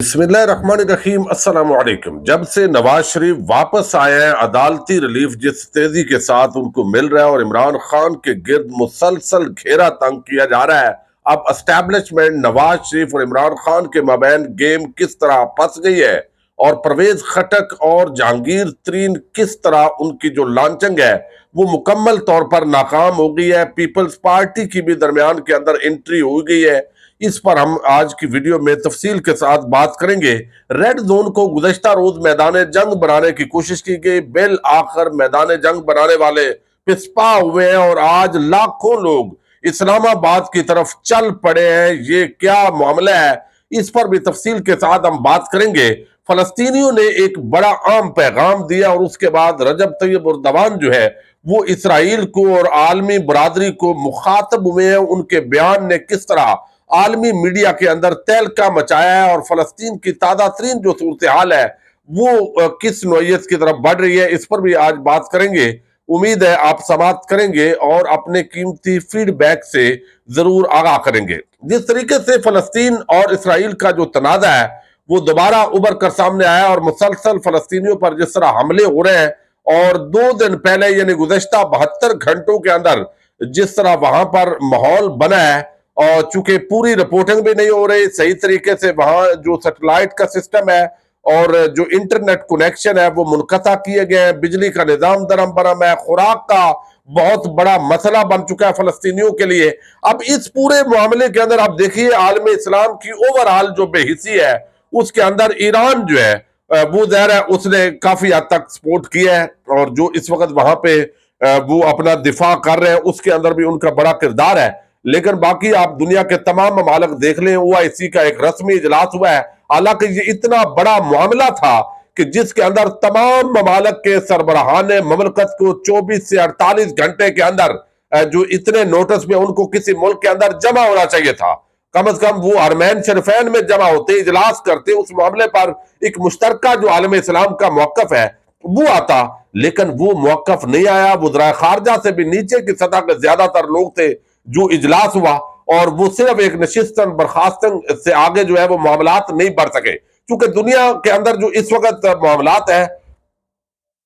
बिस्मिल्लाहिर्रहमानिर्रहीम अस्सलाम वालेकुम। जब से नवाज शरीफ वापस आए हैं, अदालती रिलीफ जिस तेजी के साथ उनको मिल रहा है और इमरान खान के गिर्द मुसलसल घेरा तंग किया जा रहा है, अब एस्टैब्लिशमेंट नवाज शरीफ और इमरान खान के माबैन गेम किस तरह फंस गई है और परवेज खटक और जहांगीर तरीन किस तरह उनकी जो लॉन्चिंग है वो मुकम्मल तौर पर नाकाम हो गई है। पीपल्स पार्टी की भी दरमियान के अंदर एंट्री हो गई है। इस पर हम आज की वीडियो में तफसील के साथ बात करेंगे। रेड जोन को गुज़श्ता रोज मैदान जंग बनाने की कोशिश की गई, बिल आखिर मैदान जंग बनाने वाले पिस्पा हुए हैं और आज लाखों लोग इस्लामाबाद की तरफ चल पड़े हैं। ये क्या मामला है, इस पर भी तफसील के साथ हम बात करेंगे। फलस्तीनियों ने एक बड़ा आम पैगाम दिया और उसके बाद रजब तैयब उर्दवान जो है वो इसराइल को और आलमी बरादरी को मुखातब हुए हैं। उनके बयान ने किस तरह आलमी मीडिया के अंदर तहलका मचाया है और फलस्तीन की ताज़ा तरीन जो सूरत हाल है वो किस नौयत की तरफ बढ़ रही है, इस पर भी आज बात करेंगे। उम्मीद है आप समाप्त करेंगे और अपने कीमती फीडबैक से जरूर आगाह करेंगे। जिस तरीके से फलस्तीन और इसराइल का जो तनाज़ा है वो दोबारा उभर कर सामने आया और मुसलसल फलस्तीनियों पर जिस तरह हमले हो रहे हैं और 2 दिन पहले यानी गुज़श्ता 72 घंटों के अंदर जिस तरह वहां पर माहौल बना है और चूंकि पूरी रिपोर्टिंग भी नहीं हो रही सही तरीके से, वहां जो सैटेलाइट का सिस्टम है और जो इंटरनेट कनेक्शन है वो मुनक़ता किए गए हैं, बिजली का निजाम दरम बरम है, खुराक का बहुत बड़ा मसला बन चुका है फलस्तीनियों के लिए। अब इस पूरे मामले के अंदर आप देखिए आलम इस्लाम की ओवरऑल जो बेहिसी है उसके अंदर ईरान जो है वो ज़ाहिर है उसने काफी हद तक सपोर्ट किया है और जो इस वक्त वहां पे वो अपना दिफा कर रहे हैं उसके अंदर भी उनका बड़ा किरदार है। लेकिन बाकी आप दुनिया के तमाम ममालिक देख लें, ओआईसी का एक रस्मी इजलास हुआ है। हालांकि ये इतना बड़ा मामला था कि जिसके अंदर तमाम ममालिक के सरबराहान ममलकत को 24 से 48 घंटे के अंदर जो इतने नोटिस में उनको किसी मुल्क के अंदर जमा होना चाहिए था, कम से कम वो अरमैन शरीफैन में जमा होते, इजलास करते, उस मामले पर एक मुश्तरका जो आलम इस्लाम का मौकफ है वो आता। लेकिन वो मौकफ नहीं आया। वज़राए खारजा से भी नीचे की सतह के ज्यादातर लोग थे जो इजलास हुआ और वो सिर्फ एक नशिस्तन बर्खास्तन से आगे जो है वो मामलात नहीं बढ़ सके, क्योंकि दुनिया के अंदर जो इस वक्त मामलात है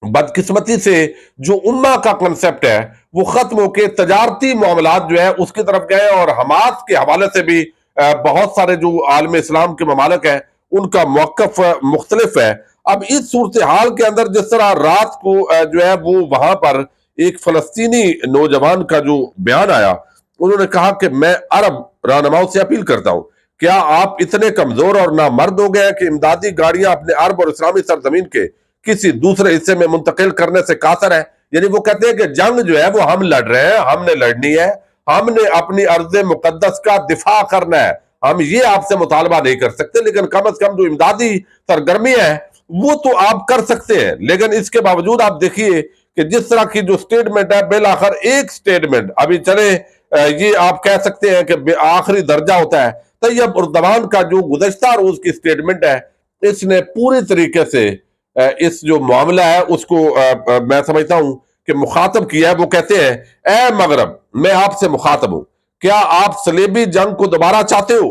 बदकिस्मती से जो उम्मा का कंसेप्ट है वो खत्म होकर तजारती मामलात जो है उसकी तरफ गए और हमास के हवाले से भी बहुत सारे जो आलम इस्लाम के ममालिक हैं उनका मौकफ मुख्तलिफ है। अब इस सूरत हाल के अंदर जिस तरह रात को जो है वो वहां पर एक फलस्तीनी नौजवान का जो बयान आया, उन्होंने कहा कि मैं अरब रहनुमाओं से अपील करता हूं, क्या आप इतने कमजोर और नामर्द हो गए कि इमदादी गाड़ियां अपने अरब और इस्लामी सरजमीन के किसी दूसरे हिस्से में मुंतकिल करने से कातर है। यानी वो कहते हैं कि जंग जो है वो हम लड़ रहे हैं, हमने लड़नी है, हमने अपनी अर्ज मुकद्दस का दिफा करना है, हम ये आपसे मुतालबा नहीं कर सकते, लेकिन कम से कम जो इमदादी सरगर्मियां है वो तो आप कर सकते हैं। लेकिन इसके बावजूद आप देखिए कि जिस तरह की जो स्टेटमेंट है, बिल आखिर एक स्टेटमेंट अभी चले ये आप कह सकते हैं कि आखिरी दर्जा होता है तैयब उर्दवान का जो गुज़श्ता रोज की स्टेटमेंट है, इसने पूरी तरीके से इस जो मामला है उसको मैं समझता हूं कि मुखातब किया है। वो कहते हैं, ए मगरब, मैं आपसे मुखातब हूं, क्या आप सलेबी जंग को दोबारा चाहते हो?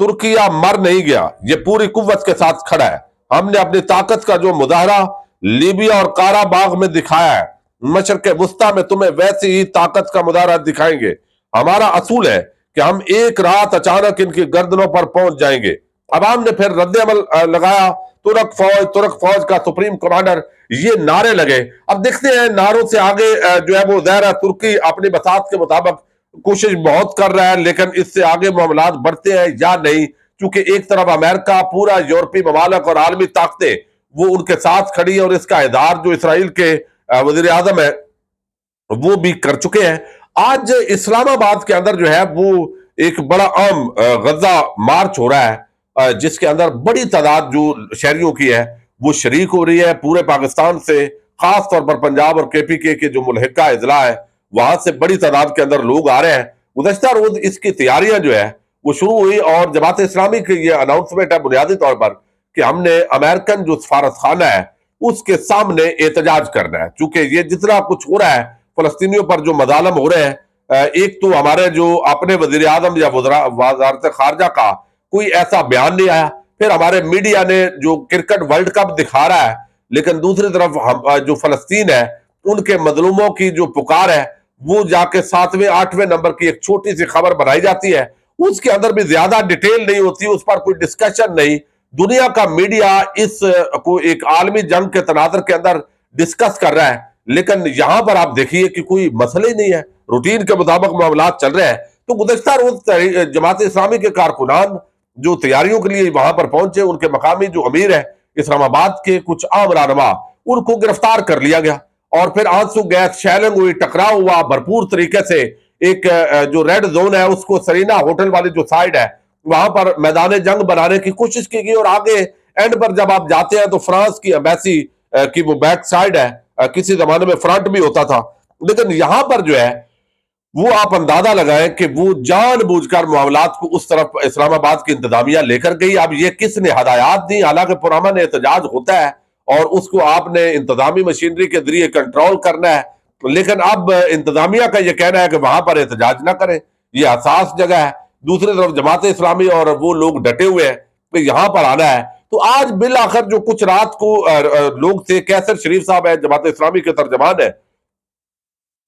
तुर्किया मर नहीं गया, ये पूरी कुव्वत के साथ खड़ा है। हमने अपनी ताकत का जो मुजाहरा लीबिया और काराबाग में दिखाया है, मशरक वस्ता में तुम्हें वैसी ही ताकत का मुजाहरा दिखाएंगे। हमारा असूल है कि हम एक रात अचानक इनकी गर्दनों पर पहुंच जाएंगे। अवाम ने फिर रद्द अमल लगाया। तुर्क फौज का सुप्रीम कमांडर, ये नारे लगे। अब देखते हैं नारों से आगे जो है वो ज़ाहिर है तुर्की अपनी बसात के मुताबिक कोशिश बहुत कर रहा है, लेकिन इससे आगे मामलात बढ़ते हैं या नहीं, क्योंकि एक तरफ अमेरिका, पूरा यूरोपीय ममालिक और आलमी ताकतें वो उनके साथ खड़ी है और इसका इजहार जो इसराइल के वजीर आजम है वो भी कर चुके हैं। आज इस्लामाबाद के अंदर जो है वो एक बड़ा आम गजा मार्च हो रहा है जिसके अंदर बड़ी तादाद जो शहरियों की है वो शरीक हो रही है पूरे पाकिस्तान से, खास तौर पर पंजाब और केपीके के जो मुल्हिका अजला है वहां से बड़ी तादाद के अंदर लोग आ रहे हैं। गुज़श्ता रोज इसकी तैयारियां जो है वो शुरू हुई और जमात इस्लामी की ये अनाउंसमेंट है बुनियादी तौर पर कि हमने अमेरिकन जो सफारत खाना है उसके सामने एहतजाज करना है, चूंकि ये जितना कुछ हो रहा है फलस्तीनियों पर जो मजालम हो रहे हैं, एक तो हमारे जो अपने वजीर आजम या वजारत खारजा का कोई ऐसा बयान नहीं आया, پھر ہمارے میڈیا نے جو کرکٹ ورلڈ کپ دکھا رہا ہے، لیکن دوسری طرف جو فلسطین ہے ان کے مظلوموں کی جو پکار ہے وہ جا کے 7ویں 8ویں نمبر کی ایک چھوٹی سی خبر بنائی جاتی ہے، اس کے اندر بھی زیادہ ڈیٹیل نہیں ہوتی، اس پر کوئی ڈسکشن نہیں۔ دنیا کا میڈیا اس کو ایک عالمی جنگ کے تناظر کے اندر ڈسکس کر رہا ہے، لیکن یہاں پر آپ دیکھیے کہ کوئی مسئلہ ہی نہیں ہے، روٹین کے مطابق معاملات چل رہے ہیں۔ تو گزشتہ روز جماعت اسلامی کے کارکنان جو تیاریوں کے لیے وہاں پر پہنچے، ان کے مقامی جو امیر ہے اسلام آباد کے کچھ عام رہنما، ان کو گرفتار کر لیا گیا، اور پھر آنسو گیس شیلنگ ہوئی، ٹکراؤ ہوا بھرپور طریقے سے۔ ایک جو ریڈ زون ہے اس کو سرینا ہوٹل والی جو سائڈ ہے وہاں پر میدان جنگ بنانے کی کوشش کی گئی، اور آگے اینڈ پر جب آپ جاتے ہیں تو فرانس کی ایمبیسی کی وہ بیک سائڈ ہے، کسی زمانے میں فرنٹ بھی ہوتا تھا، لیکن یہاں پر جو ہے وہ آپ اندازہ لگائیں کہ وہ جان بوجھ کر معاملات کو اس طرف اسلام آباد کی انتظامیہ لے کر گئی۔ اب یہ کس نے ہدایات دی؟ حالانکہ پرامن احتجاج ہوتا ہے اور اس کو آپ نے انتظامی مشینری کے ذریعے کنٹرول کرنا ہے، لیکن اب انتظامیہ کا یہ کہنا ہے کہ وہاں پر احتجاج نہ کریں، یہ حساس جگہ ہے۔ دوسری طرف جماعت اسلامی اور وہ لوگ ڈٹے ہوئے ہیں کہ یہاں پر آنا ہے۔ تو آج بالآخر جو کچھ رات کو لوگ تھے، کیسر شریف صاحب ہے جماعت اسلامی کے ترجمان ہے،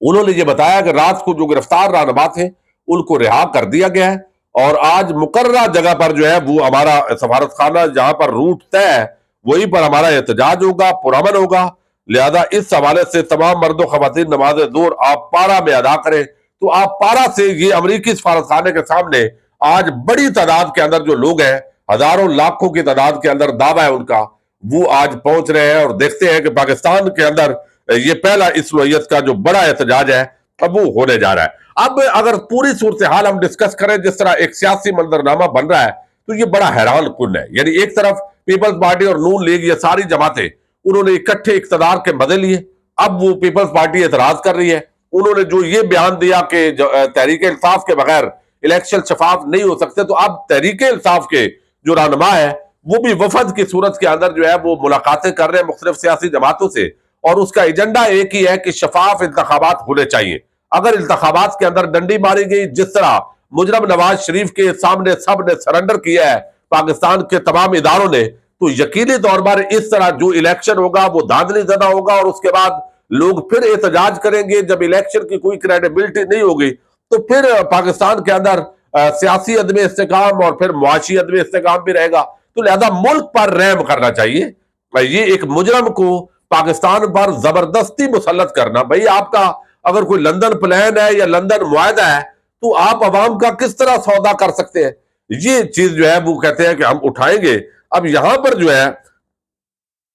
انہوں نے یہ بتایا کہ رات کو جو گرفتار رہنما تھے ان کو رہا کر دیا گیا ہے، اور آج مقررہ جگہ پر جو ہے وہ ہمارا سفارت خانہ جہاں پر روٹ طے ہے وہیں پر ہمارا احتجاج ہوگا، پرامن ہوگا۔ لہذا اس حوالے سے تمام مرد و خواتین نماز ظہر آپ پارا میں ادا کریں۔ تو آپ پارا سے یہ امریکی سفارت خانے کے سامنے آج بڑی تعداد کے اندر جو لوگ ہیں، ہزاروں لاکھوں کی تعداد کے اندر دعویٰ ہے ان کا، وہ آج پہنچ رہے ہیں، اور دیکھتے ہیں کہ پاکستان کے اندر یہ پہلا اس نوعیت کا جو بڑا احتجاج ہے اب وہ ہونے جا رہا ہے۔ اب اگر پوری صورتحال ہم ڈسکس کریں جس طرح ایک سیاسی منظرنامہ بن رہا ہے تو یہ بڑا حیران کن ہے۔ یعنی ایک طرف پیپلز پارٹی اور نون لیگ، یہ ساری جماعتیں انہوں نے اکٹھے اقتدار کے مزے لیے، اب وہ پیپلز پارٹی اعتراض کر رہی ہے۔ انہوں نے جو یہ بیان دیا کہ تحریک انصاف کے بغیر الیکشن شفاف نہیں ہو سکتے، تو اب تحریک انصاف کے جو رہنما ہے وہ بھی وفد کی صورت کے اندر جو ہے وہ ملاقاتیں کر رہے ہیں مختلف سیاسی جماعتوں سے، اور اس کا ایجنڈا ایک ہی ہے کہ شفاف انتخابات ہونے چاہیے۔ اگر انتخابات کے اندر ڈنڈی ماری گئی، جس طرح مجرم نواز شریف کے سامنے سب نے سرنڈر کیا ہے پاکستان کے تمام اداروں نے، تو یقینی طور پر اس طرح جو الیکشن ہوگا وہ دھاندلی زدہ ہوگا، اور اس کے بعد لوگ پھر احتجاج کریں گے۔ جب الیکشن کی کوئی کریڈیبلٹی نہیں ہوگی تو پھر پاکستان کے اندر سیاسی عدم استحکام اور پھر معاشی عدم استحکام بھی رہے گا۔ تو لہذا ملک پر رحم کرنا چاہیے۔ یہ ایک مجرم کو پاکستان پر زبردستی مسلط کرنا، بھئی آپ کا اگر کوئی لندن پلان ہے یا لندن معاہدہ ہے تو آپ عوام کا کس طرح سودا کر سکتے ہیں؟ یہ چیز جو ہے وہ کہتے ہیں کہ ہم اٹھائیں گے۔ اب یہاں پر جو ہے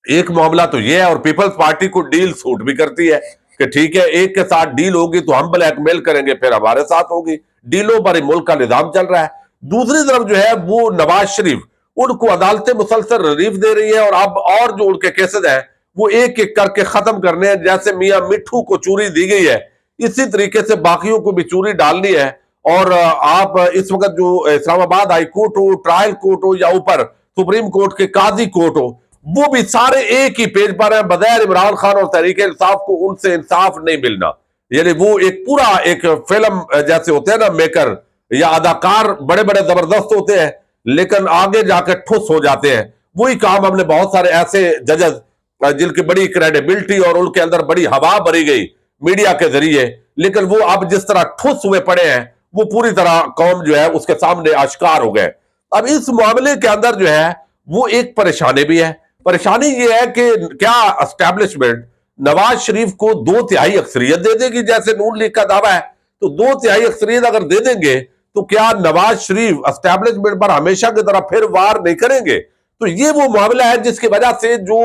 ایک معاملہ تو یہ ہے، اور پیپلز پارٹی کو ڈیل سوٹ بھی کرتی ہے کہ ٹھیک ہے ایک کے ساتھ ڈیل ہوگی تو ہم بلیک میل کریں گے، پھر ہمارے ساتھ ہوگی، ڈیلوں پر ہی ملک کا نظام چل رہا ہے۔ دوسری طرف جو ہے وہ نواز شریف، ان کو عدالتیں مسلسل ریلیف دے رہی ہیں، اور اب اور جو ان کے کیسز ہیں وہ ایک ایک کر کے ختم کرنے ہیں۔ جیسے میاں مٹھو کو چوری دی گئی ہے اسی طریقے سے باقیوں کو بھی چوری ڈالنی ہے۔ اور آپ اس وقت جو اسلام آباد ہائی کورٹ ہو، ٹرائل کورٹ ہو، یا اوپر سپریم کورٹ کے قاضی کورٹ ہو، وہ بھی سارے ایک ہی پیج پر ہیں، بغیر عمران خان اور تحریک انصاف کو ان سے انصاف نہیں ملنا۔ یعنی وہ ایک پورا ایک فلم جیسے ہوتے ہیں نا میکر یا اداکار، بڑے بڑے زبردست ہوتے ہیں لیکن آگے جا کے ٹھوس ہو جاتے ہیں۔ وہی کام ہم نے بہت سارے ایسے ججز جن کی بڑی کریڈیبلٹی اور ان کے اندر بڑی ہوا بھری گئی میڈیا کے ذریعے، لیکن وہ اب جس طرح ٹھوس ہوئے پڑے ہیں وہ پوری طرح قوم جو ہے اس کے سامنے آشکار ہو گئے۔ اب اس معاملے کے اندر جو ہے وہ ایک پریشانی بھی ہے۔ پریشانی یہ ہے کہ کیا اسٹیبلشمنٹ نواز شریف کو 2/3 اکثریت دے دے گی جیسے نون لیگ کا دعویٰ ہے؟ تو 2/3 اکثریت اگر دے دیں گے تو کیا نواز شریف اسٹیبلشمنٹ پر ہمیشہ کی طرح پھر وار نہیں کریں گے؟ تو یہ وہ معاملہ ہے جس کی وجہ سے جو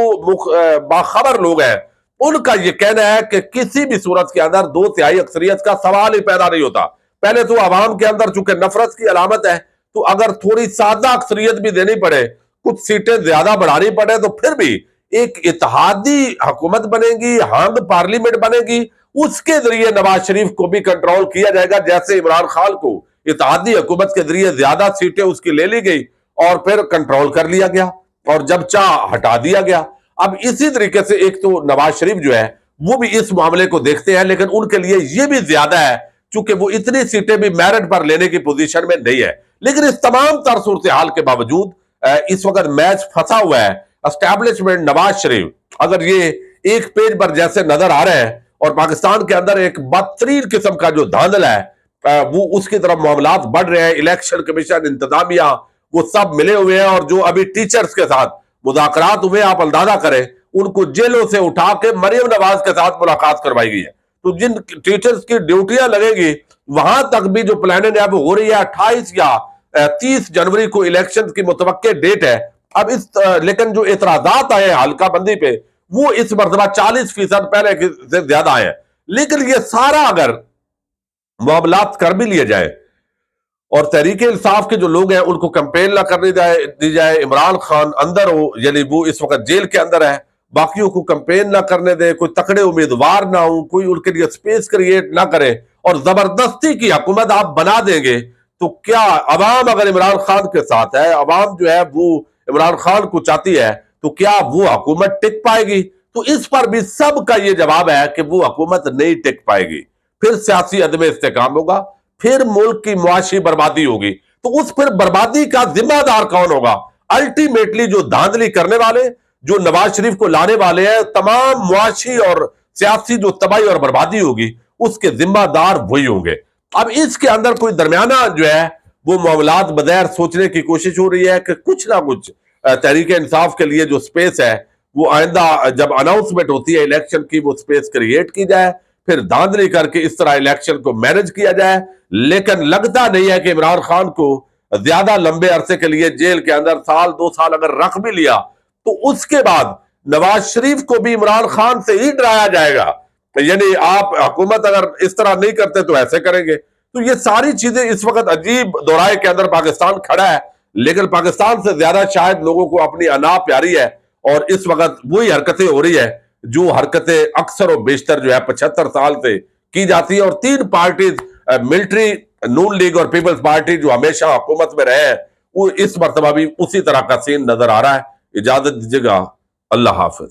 باخبر لوگ ہیں ان کا یہ کہنا ہے کہ کسی بھی صورت کے اندر 2/3 اکثریت کا سوال ہی پیدا نہیں ہوتا۔ پہلے تو عوام کے اندر چونکہ نفرت کی علامت ہے، تو اگر تھوڑی سادہ اکثریت بھی دینی پڑے، کچھ سیٹیں زیادہ بڑھانی پڑے، تو پھر بھی ایک اتحادی حکومت بنے گی، ہانگ پارلیمنٹ بنے گی، اس کے ذریعے نواز شریف کو بھی کنٹرول کیا جائے گا، جیسے عمران خان کو اتحادی حکومت کے ذریعے زیادہ سیٹیں اس کی لے لی گئی اور پھر کنٹرول کر لیا گیا اور جب چاہ ہٹا دیا گیا۔ اب اسی طریقے سے ایک تو نواز شریف جو ہے وہ بھی اس معاملے کو دیکھتے ہیں، لیکن ان کے لیے یہ بھی زیادہ ہے چونکہ وہ اتنی سیٹیں بھی میرٹ پر لینے کی پوزیشن میں نہیں ہے۔ لیکن اس تمام تر صورتحال کے باوجود इस वक्त मैच फंसा हुआ है। एस्टैब्लिशमेंट नवाज शरीफ अगर ये एक पेज पर जैसे नजर आ रहे हैं और पाकिस्तान के अंदर एक बदतरीन किस्म का जो धांधला है वो उसकी तरफ मामलात बढ़ रहे हैं, इलेक्शन कमीशन, इंतजामिया, वो सब मिले हुए हैं। और जो अभी टीचर्स के साथ मुज़ाकरात हुए, आप अंदाजा करें, उनको जेलों से उठा के मरियम नवाज के साथ मुलाकात करवाई गई है। तो जिन टीचर्स की ड्यूटियां लगेगी वहां तक भी जो प्लानिंग है वो हो रही है। 28 या 30 जनवरी को इलेक्शन की मुतवक्के डेट है। अब इस लेकिन जो इतराजात आए हल्का बंदी पे वो इस मरतबा 40% पहले से ज्यादा आए हैं। लेकिन ये सारा अगर मामलात कर भी लिए जाए और तहरीक इंसाफ के जो लोग हैं उनको कैंपेन ना करने दी जाए, इमरान खान अंदर हो, यानी वो इस वक्त जेल के अंदर है, बाकियों को कैंपेन ना करने दे, कोई तकड़े उम्मीदवार ना हो, कोई उनके लिए स्पेस क्रिएट ना करे और जबरदस्ती की हुकूमत आप बना देंगे तो क्या अवाम अगर इमरान खान के साथ है, अवाम जो है वो इमरान खान को चाहती है, तो क्या वो हुकूमत टिक पाएगी? तो इस पर भी सबका ये जवाब है कि वो हुकूमत नहीं टिक पाएगी। फिर सियासी अदम इस्तेकाम होगा, फिर मुल्क की मुआशी बर्बादी होगी। तो उस फिर बर्बादी का जिम्मेदार कौन होगा? अल्टीमेटली जो धांधली करने वाले, जो नवाज शरीफ को लाने वाले हैं, तमाम मुआशी और सियासी जो तबाही और बर्बादी होगी उसके जिम्मेदार वही होंगे। अब इसके अंदर कोई दरमियाना जो है वो मामलात बगैर सोचने की कोशिश हो रही है कि कुछ ना कुछ तहरीक इंसाफ के लिए जो स्पेस है वो आइंदा जब अनाउंसमेंट होती है इलेक्शन की, वो स्पेस क्रिएट की जाए, फिर धांधली करके इस तरह इलेक्शन को मैनेज किया जाए। लेकिन लगता नहीं है कि इमरान खान को ज्यादा लंबे अरसे के लिए जेल के अंदर साल 2 साल अगर रख भी लिया तो उसके बाद नवाज शरीफ को भी इमरान खान से ही डराया जाएगा, यानी आप हुकूमत अगर इस तरह नहीं करते तो ऐसे करेंगे। तो ये सारी चीजें इस वक्त अजीब दौराए के अंदर पाकिस्तान खड़ा है। लेकिन पाकिस्तान से ज्यादा शायद लोगों को अपनी अना प्यारी है और इस वक्त वही हरकतें हो रही है जो हरकतें अक्सर और बेशतर जो है 75 साल से की जाती है। और 3 पार्टीज, मिलिट्री, नून लीग और पीपल्स पार्टी, जो हमेशा हुकूमत में रहे हैं, वो इस मरतबा भी उसी तरह का सीन नजर आ रहा है। इजाजत दीजिएगा, अल्लाह हाफिज।